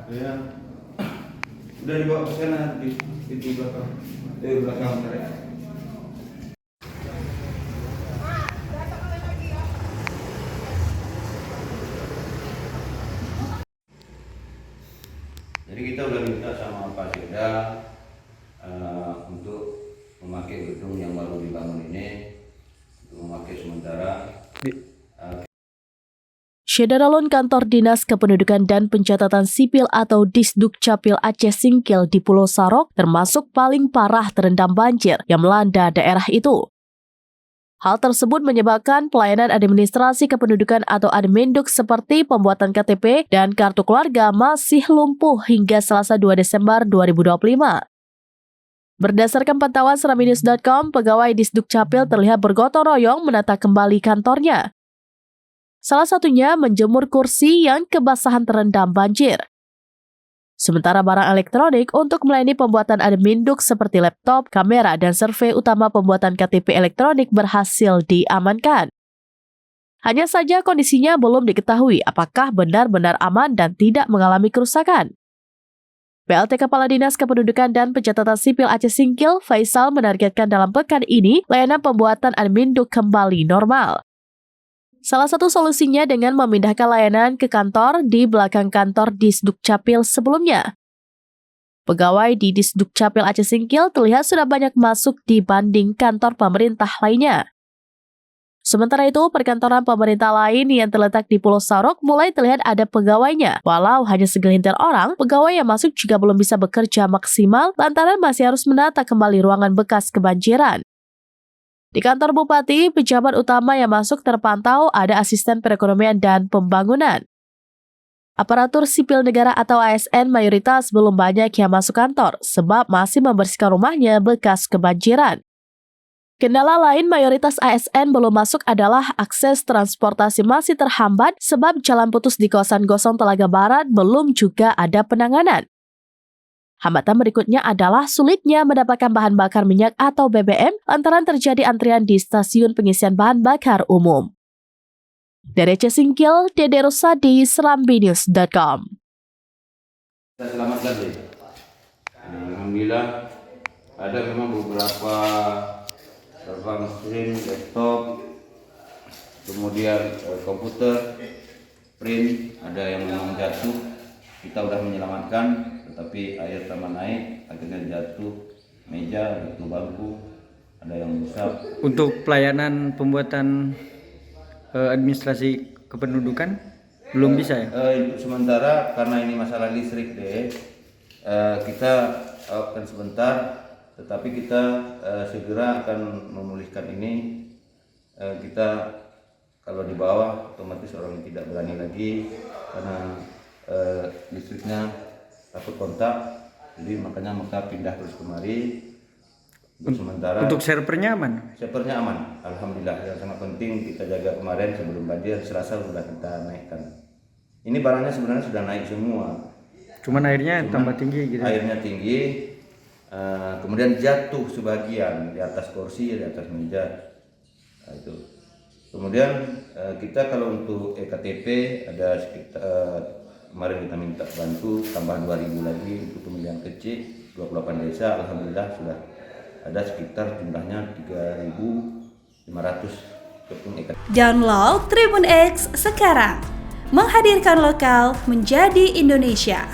Ya. Udah dibawa ke sana di belakang. Di belakang mereka. Jadi kita udah minta sama Pak Sekda untuk memakai gedung yang baru dibangun ini untuk memakai sementara. Syederalun Kantor Dinas Kependudukan dan Pencatatan Sipil atau Disdukcapil Aceh Singkil di Pulau Sarok termasuk paling parah terendam banjir yang melanda daerah itu. Hal tersebut menyebabkan pelayanan administrasi kependudukan atau Adminduk seperti pembuatan KTP dan kartu keluarga masih lumpuh hingga Selasa 2 Desember 2025. Berdasarkan pantauan seramnews.com, pegawai Disdukcapil terlihat bergotong royong menata kembali kantornya. Salah satunya menjemur kursi yang kebasahan terendam banjir. Sementara barang elektronik untuk melayani pembuatan Adminduk seperti laptop, kamera, dan survei utama pembuatan KTP elektronik berhasil diamankan. Hanya saja kondisinya belum diketahui apakah benar-benar aman dan tidak mengalami kerusakan. PLT Kepala Dinas Kependudukan dan Pencatatan Sipil Aceh Singkil, Faisal, menargetkan dalam pekan ini layanan pembuatan Adminduk kembali normal. Salah satu solusinya dengan memindahkan layanan ke kantor di belakang kantor Disdukcapil sebelumnya. Pegawai di Disdukcapil Aceh Singkil terlihat sudah banyak masuk dibanding kantor pemerintah lainnya. Sementara itu, perkantoran pemerintah lain yang terletak di Pulau Sarok mulai terlihat ada pegawainya. Walau hanya segelintir orang, pegawai yang masuk juga belum bisa bekerja maksimal lantaran masih harus menata kembali ruangan bekas kebanjiran. Di kantor Bupati, pejabat utama yang masuk terpantau ada asisten perekonomian dan pembangunan. Aparatur sipil negara atau ASN mayoritas belum banyak yang masuk kantor sebab masih membersihkan rumahnya bekas kebanjiran. Kendala lain mayoritas ASN belum masuk adalah akses transportasi masih terhambat sebab jalan putus di kawasan Gosong Telaga Barat belum juga ada penanganan. Hambatan berikutnya adalah sulitnya mendapatkan bahan bakar minyak atau BBM lantaran terjadi antrian di stasiun pengisian bahan bakar umum. Dari Aceh Singkil, Dede Rosadi, seramnews.com. Selamat lagi. Alhamdulillah ada memang beberapa mesin, laptop, kemudian komputer, print, ada yang memang jatuh. Kita udah menyelamatkan, tetapi air tambah naik, akhirnya jatuh meja, jatuh bangku, ada yang rusak. Untuk pelayanan pembuatan administrasi kependudukan belum bisa ya? Untuk sementara karena ini masalah listrik deh, kita akan sebentar, tetapi kita segera akan memulihkan ini. Kita kalau di bawah otomatis orang tidak berani lagi karena listriknya takut kontak, jadi makanya pindah terus kemari. Untuk sementara untuk servernya aman? Servernya aman, alhamdulillah. Yang sangat penting kita jaga kemarin sebelum banjir, Selasa sudah kita naikkan. Ini barangnya sebenarnya sudah naik semua, cuman airnya tambah tinggi gitu. Airnya tinggi, kemudian jatuh sebagian di atas kursi, di atas meja. Nah, itu. Kemudian kita kalau untuk EKTP ada sekitar kemarin kita minta bantu tambah 2.000 lagi untuk pemilihan kecil 28 desa. Alhamdulillah sudah ada sekitar jumlahnya 3.500 kepung EKTP. Download Tribun X sekarang, menghadirkan lokal menjadi Indonesia.